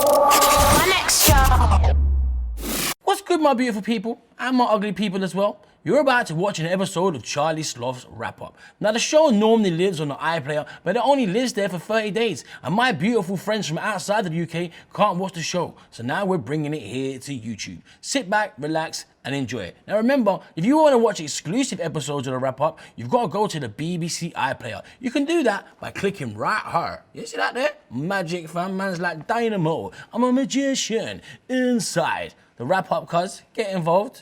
My next show. What's good, my beautiful people, and my ugly people as well? You're about to watch an episode of Charlie Sloth's wrap-up. Now, the show normally lives on the iPlayer, but it only lives there for 30 days, and my beautiful friends from outside of the UK can't watch the show, so now we're bringing it here to YouTube. Sit back, relax, and enjoy it. Now remember, if you want to watch exclusive episodes of the wrap-up, you've got to go to the BBC iPlayer. You can do that by clicking right here. You see that there? Magic, fam, man's like dynamo. I'm a magician inside. The wrap-up, cuz, get involved.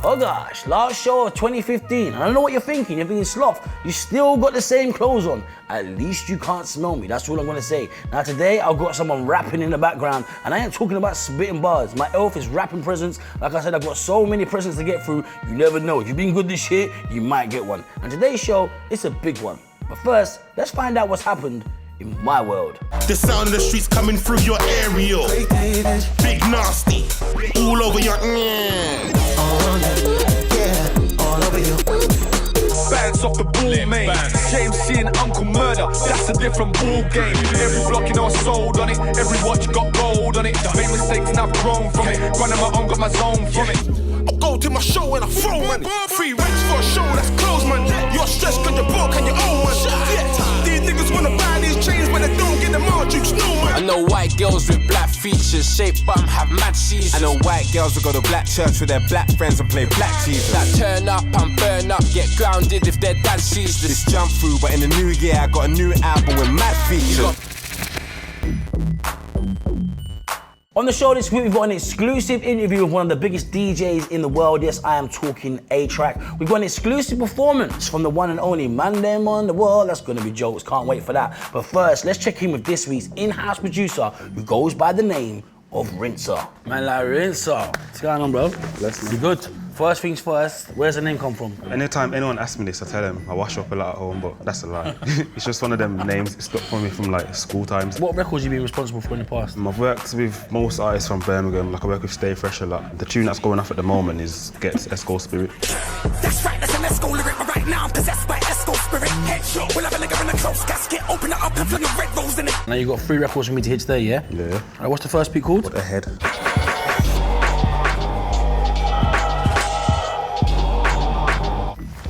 Oh gosh, last show of 2015. I don't know what you're thinking. You're thinking, Sloth, you still got the same clothes on. At least you can't smell me. That's all I'm gonna say. Now today, I've got someone rapping in the background, and I ain't talking about spitting bars. My elf is rapping presents. Like I said, I've got so many presents to get through. You never know. If you've been good this year, you might get one. And today's show, it's a big one. But first, let's find out what's happened in my world. The sound of the streets coming through your aerial. Big nasty, all over your all over you. Bands off the ball, mate. James C and Uncle Murder, that's a different ball game. Every block, you know, I sold on it. Every watch got gold on it. Made mistakes and I've grown from it. Running my own, got my zone from it. I go to my show and I throw man. Free rents for a show that's closed, man. You're stressed cause you're broke and you're old, man. Yeah, these niggas wanna buy these chains, but they don't get them all juice, no man. I know white girls with black features, shaped bum have mad seasons. I know white girls will go to black church with their black friends and play black Jesus. That turn up and burn up, get grounded if their dad sees this. Jump through, but in the new year I got a new album with mad features. On the show this week, we've got an exclusive interview with one of the biggest DJs in the world. Yes, I am talking A-Trak. We've got an exclusive performance from the one and only Mandem On The Wall. That's gonna be jokes, can't wait for that. But first, let's check in with this week's in-house producer, who goes by the name of Rynsa. Man, like Rynsa. What's going on, bro? Bless You good? First things first, where's the name come from? Anytime anyone asks me this, I tell them I wash up a lot at home, but that's a lie. It's just one of them names. It stuck for me from like school times. What records you been responsible for in the past? I've worked with most artists from Birmingham. Like I work with Stay Fresh a lot. The tune that's going off at the moment is Gets Esco Spirit. That's right, that's an Esco lyric right now. I'm possessed by Esco Spirit. Headshot. We'll have a nigga in a close casket. Open it up and fling a red rose in it. Now you got 3 records for me to hit today, yeah? Yeah. All right, what's the first beat called? What the head?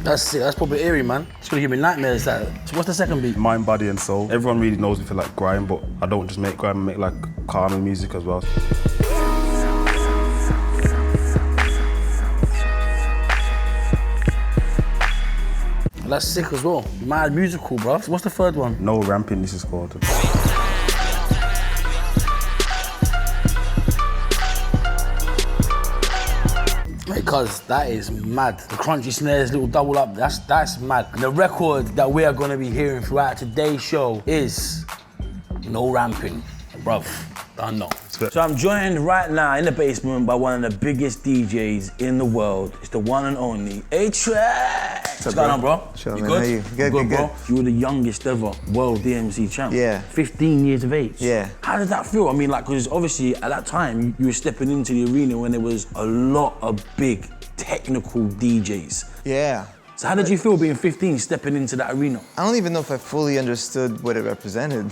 That's it, that's probably eerie, man. It's gonna give me nightmares, that. So what's the second beat? Mind, Body and Soul. Everyone really knows me for like grime, but I don't just make grime, I make like calming music as well. That's sick as well. Mad musical, bro. So what's the third one? No Ramping, this is called. Because that is mad. The crunchy snares, little double up, that's mad. And the record that we are gonna be hearing throughout today's show is No Ramping. Bruv, I know. So I'm joined right now in the basement by one of the biggest DJs in the world. It's the one and only A-Trak. What's going on, bro? Sure, you man. good? How you? Good, good, bro. good. You were the youngest ever world DMC champ. Yeah. 15 years of age. Yeah. How did that feel? I mean, like, because obviously at that time you were stepping into the arena when there was a lot of big technical DJs. Yeah. So how did you feel being 15, stepping into that arena? I don't even know if I fully understood what it represented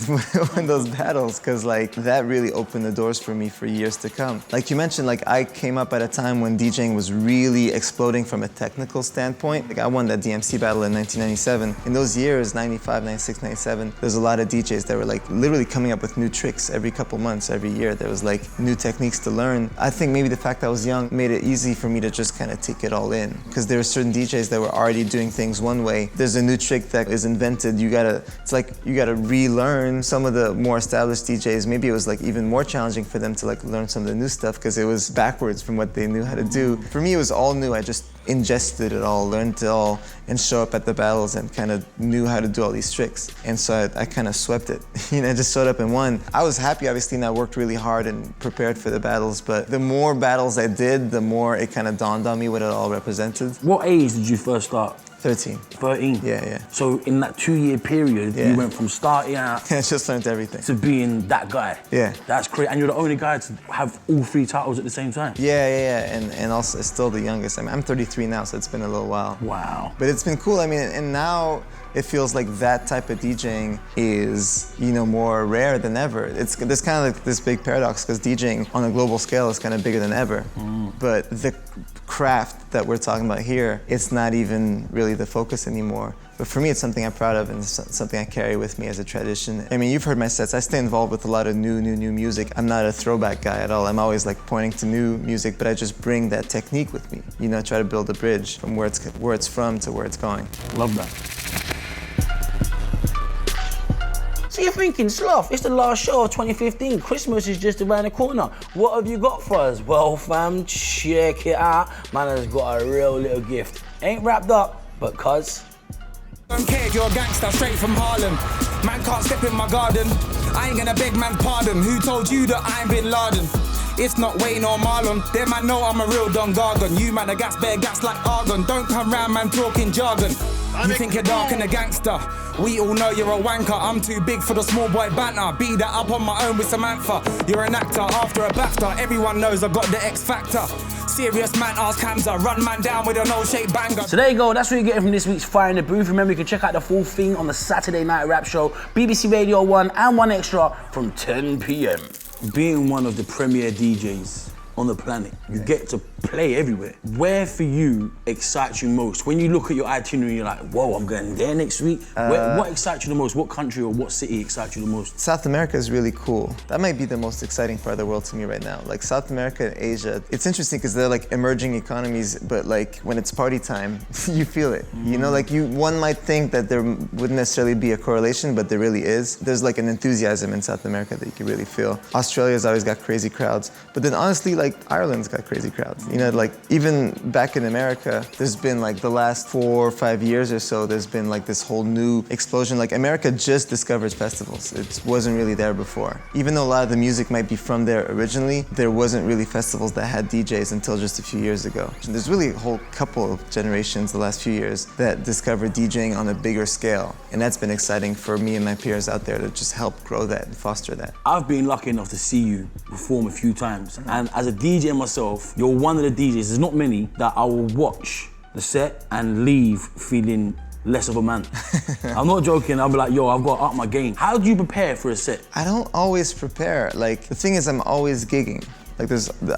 in those battles, because like that really opened the doors for me for years to come. Like you mentioned, like I came up at a time when DJing was really exploding from a technical standpoint. Like I won that DMC battle in 1997. In those years, 95, 96, 97, there's a lot of DJs that were like literally coming up with new tricks every couple months, every year. There was like new techniques to learn. I think maybe the fact that I was young made it easy for me to just kind of take it all in, because there were certain DJs that were already already doing things one way. There's a new trick that is invented. It's like you gotta relearn some of the more established DJs. Maybe it was like even more challenging for them to like learn some of the new stuff because it was backwards from what they knew how to do. For me, it was all new. I just ingested it all, learned it all, and show up at the battles and kind of knew how to do all these tricks. And so I kind of swept it. I just showed up and won. I was happy, obviously, and I worked really hard and prepared for the battles, but the more battles I did, the more it kind of dawned on me what it all represented. What age did you first start? 13. 13? Yeah. So in that 2-year period, you went from starting out I just learned everything. to being that guy. Yeah. That's crazy. And you're the only guy to have all 3 titles at the same time. Yeah. And also still the youngest. I mean, I'm 33 now, so it's been a little while. Wow. But it's been cool. I mean, and now it feels like that type of DJing is, more rare than ever. There's kind of like this big paradox because DJing on a global scale is kind of bigger than ever. But the craft that we're talking about here, it's not even really the focus anymore. But for me, it's something I'm proud of and something I carry with me as a tradition. I mean, you've heard my sets. I stay involved with a lot of new music. I'm not a throwback guy at all. I'm always like pointing to new music, but I just bring that technique with me. Try to build a bridge from where it's from to where it's going. Love that. So you're thinking, Sloth, it's the last show of 2015. Christmas is just around the corner. What have you got for us? Well, fam, check it out. Man has got a real little gift. Ain't wrapped up, but cuz. Don't care if you're a gangster straight from Harlem. Man can't step in my garden. I ain't gonna beg man's pardon. Who told you that I ain't Bin Laden? It's not Wayne or Marlon. Them man know I'm a real Don Gargan. You man are gas like argon. Don't come round man talking jargon. You think you're dark and a gangster. We all know you're a wanker. I'm too big for the small boy banter. Beat that up on my own with Samantha. You're an actor after a BAFTA. Everyone knows I got the X Factor. Serious man, ask Hamza. Run man down with an old shape banger. So there you go, that's what you're getting from this week's Fire in the Booth. Remember, you can check out the full thing on the Saturday Night Rap Show, BBC Radio 1 and 1 Extra from 10 p.m. Being one of the premier DJs on the planet, you get to play everywhere. Where for you excites you most? When you look at your itinerary, you're like, whoa, I'm going there next week. What excites you the most? What country or what city excites you the most? South America is really cool. That might be the most exciting part of the world to me right now. Like South America and Asia, it's interesting because they're like emerging economies, but like when it's party time, you feel it. One might think that there wouldn't necessarily be a correlation, but there really is. There's like an enthusiasm in South America that you can really feel. Australia's always got crazy crowds, but then honestly, like Ireland's got crazy crowds. Like even back in America, there's been like the last 4 or 5 years or so, there's been like this whole new explosion. Like America just discovered festivals. It wasn't really there before. Even though a lot of the music might be from there originally, there wasn't really festivals that had DJs until just a few years ago. And there's really a whole couple of generations the last few years that discovered DJing on a bigger scale. And that's been exciting for me and my peers out there to just help grow that and foster that. I've been lucky enough to see you perform a few times. And as a DJ myself, you're one of the DJs, there's not many, that I will watch the set and leave feeling less of a man. I'm not joking, I'll be like, yo, I've got to up my game. How do you prepare for a set? I don't always prepare. Like, the thing is, I'm always gigging. Like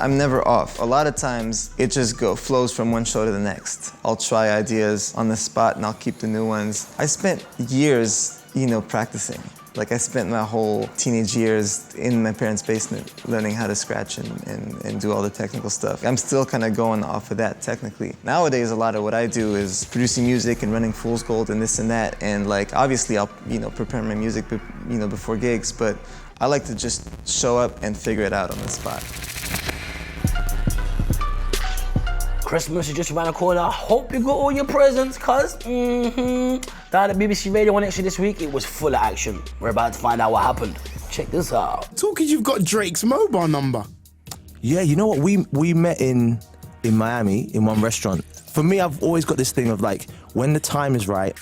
I'm never off. A lot of times it just flows from one show to the next. I'll try ideas on the spot and I'll keep the new ones. I spent years, practicing. Like I spent my whole teenage years in my parents' basement learning how to scratch and do all the technical stuff. I'm still kind of going off of that technically. Nowadays, a lot of what I do is producing music and running Fool's Gold and this and that. And like, obviously I'll, prepare my music, before gigs, but I like to just show up and figure it out on the spot. Christmas is just around the corner. I hope you got all your presents, cuz. Down at BBC Radio 1 Extra this week, it was full of action. We're about to find out what happened. Check this out. Talking, you've got Drake's mobile number. Yeah, you know what? We met in Miami in one restaurant. For me, I've always got this thing of like, when the time is right,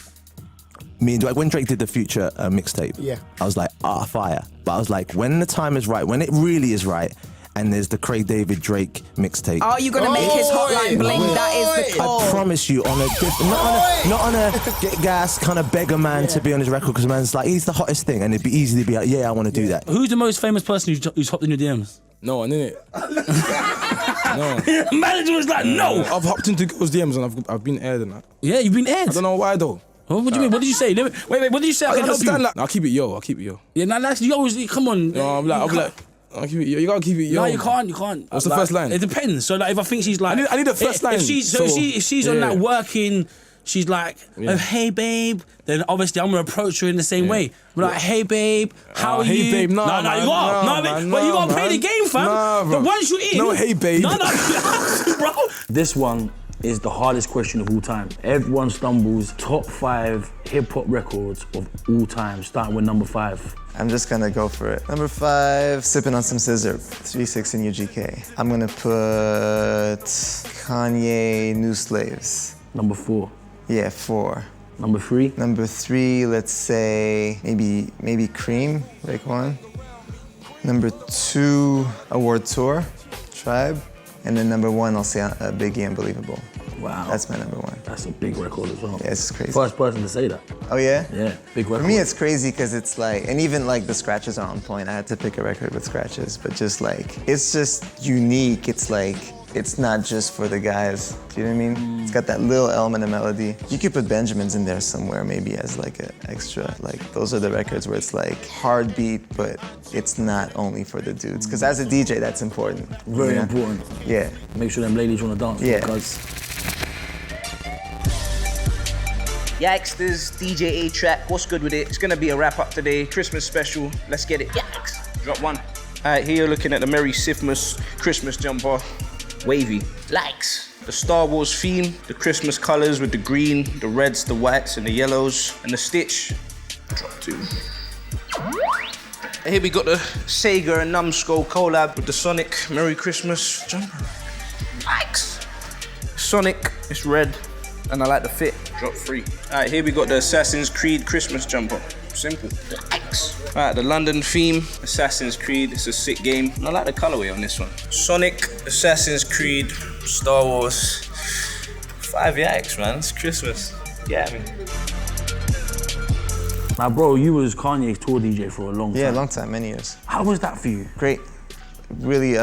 when Drake did the Future mixtape, I was like, fire. But I was like, when the time is right, when it really is right, and there's the Craig David Drake mixtape. Oh, you're gonna make his hotline bling. That is the I promise you, on a not on a get gas kind of beggar man to be on his record, because man's like, he's the hottest thing, and it'd be easy to be like, yeah, I want to do that. Who's the most famous person who's hopped in your DMs? No one, innit? No. The manager was like, no. I've hopped into girls' DMs and I've been aired and that. Yeah, you've been aired. I don't know why though. Oh, what do you mean? What did you say? Wait, what did you say? I can help you. Like, I'll keep it yo. Yeah, nah, that's you always come on. No, I'll be like. I'll keep it yo. You gotta keep it yo. No, you can't. What's the first line? It depends. So like, if I think she's like, I need the first line. If she's on that working she's like, oh, hey babe, then obviously I'm gonna approach her in the same way. I'm like, hey babe, how are hey you? babe, no, you got, but you gotta play the game, fam. But once you in, no, hey babe, bro. This one is the hardest question of all time. Everyone stumbles. Top 5 hip hop records of all time, starting with number 5. I'm just gonna go for it. Number 5, Sipping on Some Scissor, 3-6 in UGK. I'm gonna put Kanye, New Slaves. Number 4. Yeah, 4. Number 3. Number 3, let's say maybe Cream, Raekwon. Number 2, Award Tour, Tribe. And then number 1, I'll say Biggie, Unbelievable. Wow. That's my number 1. That's a big record as well. Yeah, it's crazy. First person to say that. Oh yeah? Yeah, big record. For me, it's crazy because it's like, and even like the scratches are on point. I had to pick a record with scratches, but just like, it's just unique. It's like, it's not just for the guys. Do you know what I mean? It's got that little element of melody. You could put Benjamin's in there somewhere, maybe as like an extra. Like, those are the records where it's like hard beat, but it's not only for the dudes. Because as a DJ, that's important. Very important. Yeah. Make sure them ladies want to dance. Yeah. Because Yikes, DJ A-Trak, what's good with it? It's gonna be a wrap up today, Christmas special, let's get it. Yikes, drop one. All right, here you're looking at the Merry Sifmas Christmas jumper, wavy. Likes. The Star Wars theme, the Christmas colors with the green, the reds, the whites, and the yellows, and the stitch, drop 2. And here we got the Sega and Numskull collab with the Sonic Merry Christmas jumper. Likes. Sonic, it's red, and I like the fit, drop 3. All right, here we got the Assassin's Creed Christmas jumper. Simple. X. All right, the London theme, Assassin's Creed. It's a sick game. And I like the colorway on this one. Sonic, Assassin's Creed, Star Wars. 5 yikes, man. It's Christmas. Yeah, I mean. Now, bro, you was Kanye's tour DJ for a long time. Yeah, long time, many years. How was that for you? Great. Really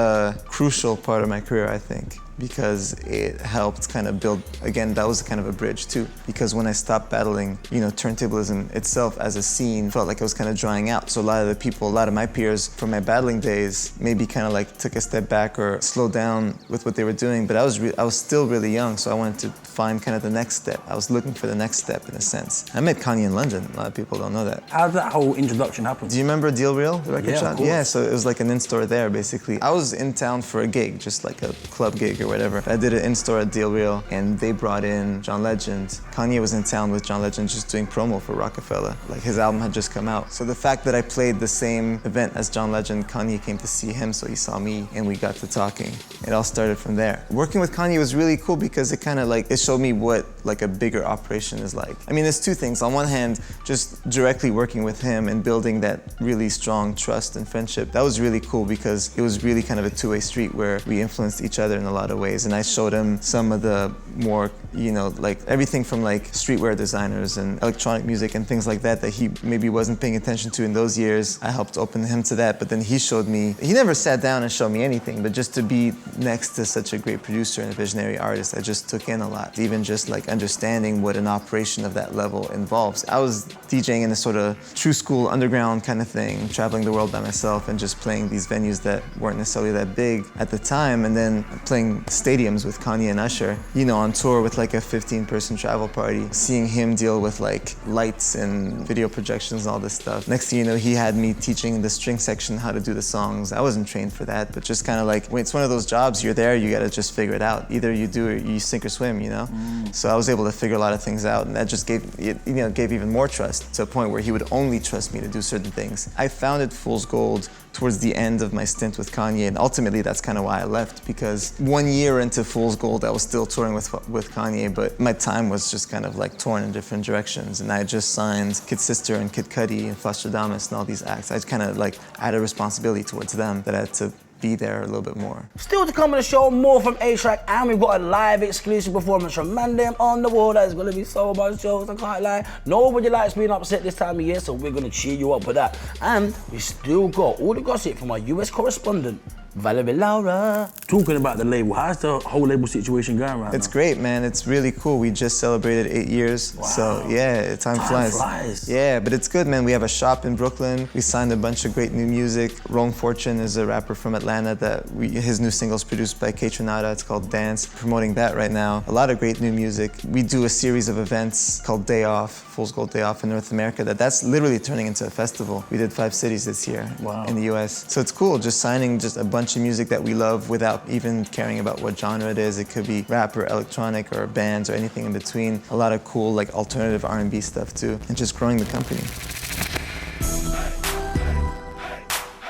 crucial part of my career, I think, because it helped kind of build, again, that was kind of a bridge too, because when I stopped battling, you know, turntablism itself as a scene felt like it was kind of drying out. So a lot of the people, a lot of my peers from my battling days maybe kind of like took a step back or slowed down with what they were doing, but I was still really young, so I wanted to find kind of the next step. I was looking for the next step in a sense. I met Kanye in London, a lot of people don't know that. How did that whole introduction happen? Do you remember Deal Real, the record shop? Of course. Yeah, so it was like an in-store there basically. I was in town for a gig, just like a club gig or whatever. I did an in-store at Deal Real, and they brought in John Legend. Kanye was in town with John Legend just doing promo for Rockefeller. Like, his album had just come out. So the fact that I played the same event as John Legend, Kanye came to see him, so he saw me, and we got to talking. It all started from there. Working with Kanye was really cool because it kind of like, it showed me what like a bigger operation is like. I mean, there's two things. On one hand, just directly working with him and building that really strong trust and friendship, that was really cool because it was really kind of a two-way street where we influenced each other in a lot of ways. And I showed him some of the more, you know, like everything from like streetwear designers and electronic music and things like that that he maybe wasn't paying attention to in those years. I helped open him to that, but then he showed me, he never sat down and showed me anything, but just to be next to such a great producer and a visionary artist, I just took in a lot. Even just like understanding what an operation of that level involves. I was DJing in a sort of true school underground kind of thing, traveling the world by myself and just playing these venues that weren't necessarily that big at the time, and then playing stadiums with Kanye and Usher, you know, on tour with like a 15-person travel party, seeing him deal with like lights and video projections and all this stuff. Next thing you know, he had me teaching the string section how to do the songs. I wasn't trained for that, but just kind of like, when it's one of those jobs, you're there, you gotta just figure it out. Either you do it, you sink or swim, you know? So I was able to figure a lot of things out, and that just gave even more trust, to a point where he would only trust me to do certain things. I founded Fool's Gold towards the end of my stint with Kanye, and ultimately that's kind of why I left, because 1 year into Fool's Gold, I was still touring with Kanye, but my time was just kind of like torn in different directions, and I had just signed Kid Sister and Kid Cudi and Flosstradamus and all these acts. I kind of like had a responsibility towards them that I had to be there a little bit more. Still to come on the show, more from A-Trak, and we've got a live exclusive performance from Mandem On The Wall. That is going to be so much jokes, I can't lie. Nobody likes being upset this time of year, so we're going to cheer you up with that. And we still got all the gossip from our US correspondent, Valerie Lora. Talking about the label, how's the whole label situation going right now? It's great, man. It's really cool. We just celebrated 8 years. Wow. So yeah, time flies. Yeah, but it's good, man. We have a shop in Brooklyn. We signed a bunch of great new music. Rome Fortune is a rapper from Atlanta that his new single's produced by Kaytranada. It's called Dance. Promoting that right now. A lot of great new music. We do a series of events called Day Off, Fool's Gold Day Off in North America. That's literally turning into a festival. We did 5 cities this year in the US. So it's cool just signing just a bunch of music that we love without even caring about what genre it is. It could be rap or electronic or bands or anything in between. A lot of cool like alternative R&B stuff too, and just growing the company.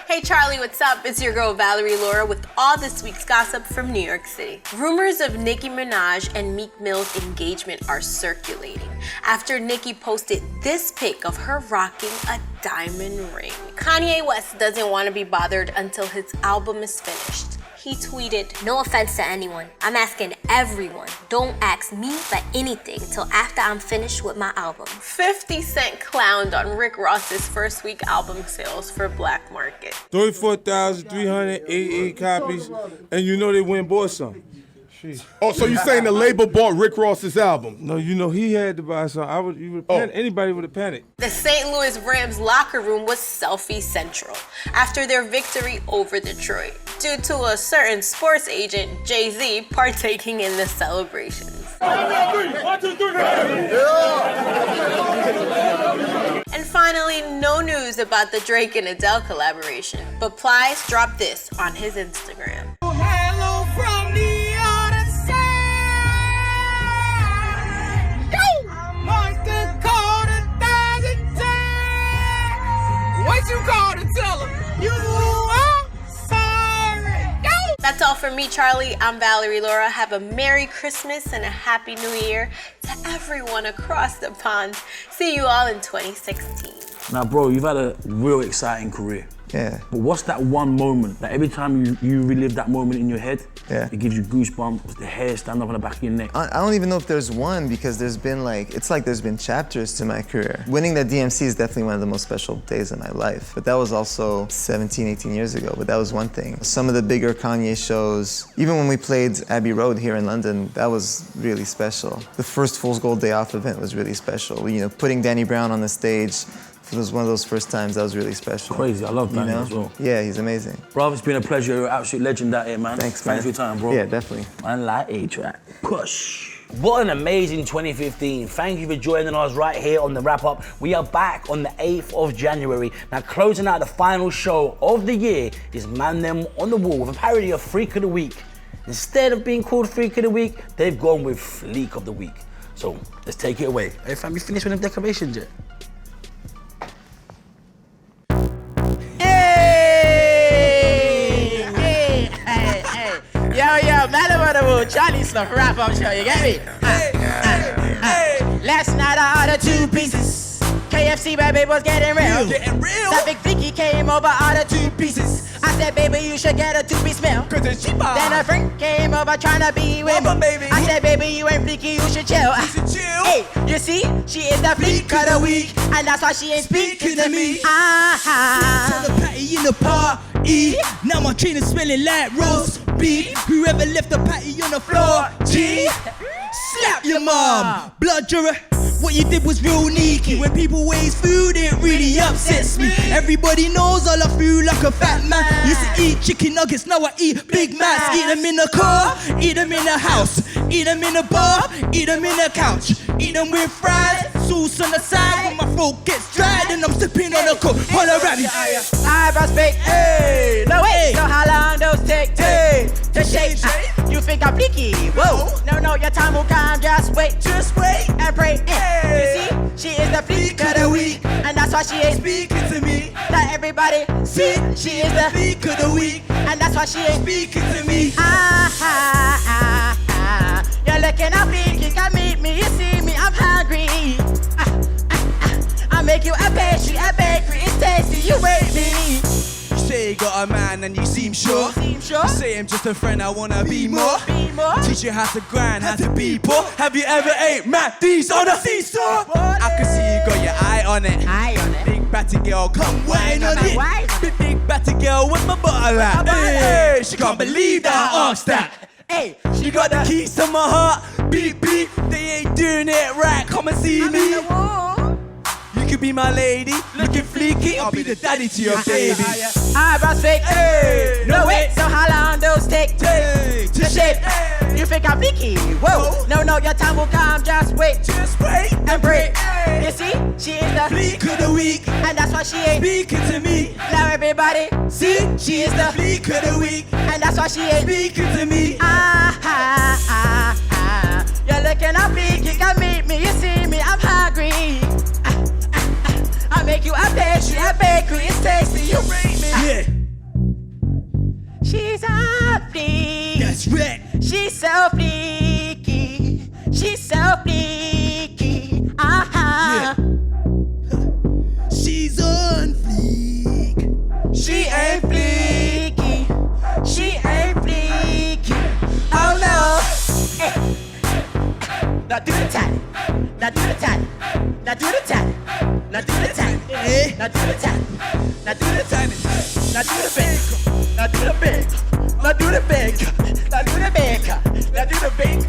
Hey Charlie, what's up? It's your girl Valerie Lora with all this week's gossip from New York City. Rumors of Nicki Minaj and Meek Mill's engagement are circulating after Nicki posted this pic of her rocking a diamond ring. Kanye West doesn't want to be bothered until his album is finished. He tweeted, "No offense to anyone, I'm asking everyone, don't ask me for anything till after I'm finished with my album." 50 Cent clowned on Rick Ross's first week album sales for Black Market. 34,388 copies, and you know they went and bought some. Oh, so you saying the label bought Rick Ross's album? No, you know he had to buy some. Anybody would have panicked. The St. Louis Rams locker room was selfie central after their victory over Detroit, due to a certain sports agent, Jay-Z, partaking in the celebrations. 1, 2, 3, And finally, no news about the Drake and Adele collaboration, but Plies dropped this on his Instagram. Hello from the other side. Yo! Monster called 1,000 times. What you call to tell him? You are sorry. Yo! That's all from me, Charlie. I'm Valerie Lora. Have a Merry Christmas and a Happy New Year to everyone across the pond. See you all in 2016. Now, bro, you've had a real exciting career. Yeah. But what's that one moment that every time you relive that moment in your head, it gives you goosebumps, the hair stand up on the back of your neck? I don't even know if there's one, because there's been there's been chapters to my career. Winning that DMC is definitely one of the most special days of my life. But that was also 17, 18 years ago, but that was one thing. Some of the bigger Kanye shows, even when we played Abbey Road here in London, that was really special. The first Fool's Gold Day Off event was really special. You know, putting Danny Brown on the stage, it was one of those first times that was really special. Crazy, I love Danny as well. Yeah, he's amazing. Bro, it's been a pleasure. You're an absolute legend out here, man. Thanks, man. Thanks for your time, bro. Yeah, definitely. Man, like A-Trak. Push. What an amazing 2015. Thank you for joining us right here on the wrap-up. We are back on the 8th of January. Now, closing out the final show of the year is Mandem On The Wall with a parody of Freak of the Week. Instead of being called Freak of the Week, they've gone with Fleek of the Week. So, let's take it away. Hey, fam, you finished with them decorations yet? Yo, Mandem On The Wall, Charlie Sloth, wrap up show, you get me? Last night I ordered 2 pieces. KFC, baby, was getting real. That big Vicky came over, ordered 2 pieces. I said, baby, you should get a 2-piece meal. Cause it's cheaper. Then a friend came over trying to be with me. Baby. I said, baby, you ain't freaky, you should chill. Hey, you see, she is the freak of the week, and that's why she ain't speaking to me. To the patty in the party. Now my trainers smelling like roast beef. Whoever left the patty on the floor, G, slap your mom. Blood juror. What you did was real sneaky. When people waste food, it really upsets me. Everybody knows all I feel like a fat man. Used to eat chicken nuggets, now I eat Big Macs. Eat them in the car, eat them in the house, eat them in the bar, eat them in the couch. Eat them with fries, sauce on the side. When my throat gets dry, then I'm sipping on the coke. Holla rabbit. Eyebrows fake, hey. No way, so how long those take, hey. To shape, you think I'm fleeky, whoa. No, your time will come, just wait and pray, You see, she is the freak of the week, and that's why she ain't speaking to me. Let everybody see, she is the freak of the week, and that's why she ain't speaking to me. You're looking at me, you can meet me, you see me, I'm hungry. I'll make you a bakery, it's tasty, you wait me. You say you got a man and you seem sure. Say I'm just a friend, I wanna be more. Teach you how to grind, how to be poor. Have you ever ate Matt D's on a seesaw? I can see you got your eye on it. Big batty girl, come wine on it. Big batty girl with my bottle at. Hey, she can't believe that I asked that. Hey, she got the keys to my heart. Beep, beep, they ain't doing it right. Come and see me. You could be my lady, looking fleeky. I'll be the daddy to your baby. Eyebrows fake, hey. No wait, so how long those take to shape? You think I'm fleeky? Whoa, no, your time will come. Just wait and break. You see, she is the fleek of the week, and that's why she ain't speaking to me. Now everybody, see, she is the fleek of the week, and that's why she ain't speaking to me. You're looking at me, you can meet me, you see me, I'm hungry. I make you a pastry, a bakery, it's tasty, you bring me. Yeah. She's a fleek. That's right. She's so fleeky. She's so fleeky. Yeah. She's on fleek. She ain't fleeky. She ain't fleeky. Oh no. Hey. Now do the tap. Now do the tap. Now do the tap. Now do the tap. Now do the tap. Now do the tap. Now do the bake. Now do the bake. Now do the bake. Now do the bake. Now do the bake.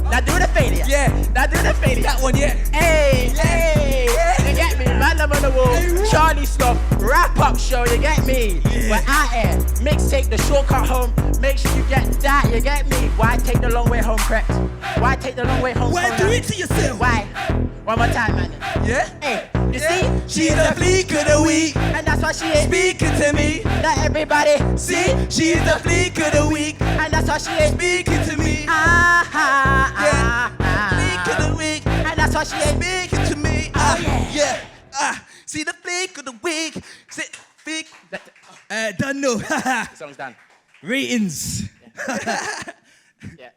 Now do the failure. Yeah. Now do the failure. That one, yeah. Hey, hey. You get me? Mandem On The Wall. Charlie Sloth. Wrap up show. You get me? Where I am. Mixtape the shortcut home. Make sure you get that. You get me? Why take the long way home, correct? Why take the long way home? Why do it to yourself? Why? One more time, man. Yeah. Hey, you see? She's the fleek of the week, and that's why she ain't speaking to me. Now everybody, see? She's the fleek of the week, and that's why she ain't speaking to me. Fleek of the week, and that's why she ain't speaking to me. Yeah. See the fleek of the week. Sit, fleek. Done no. Song's done. Ratings. Yeah.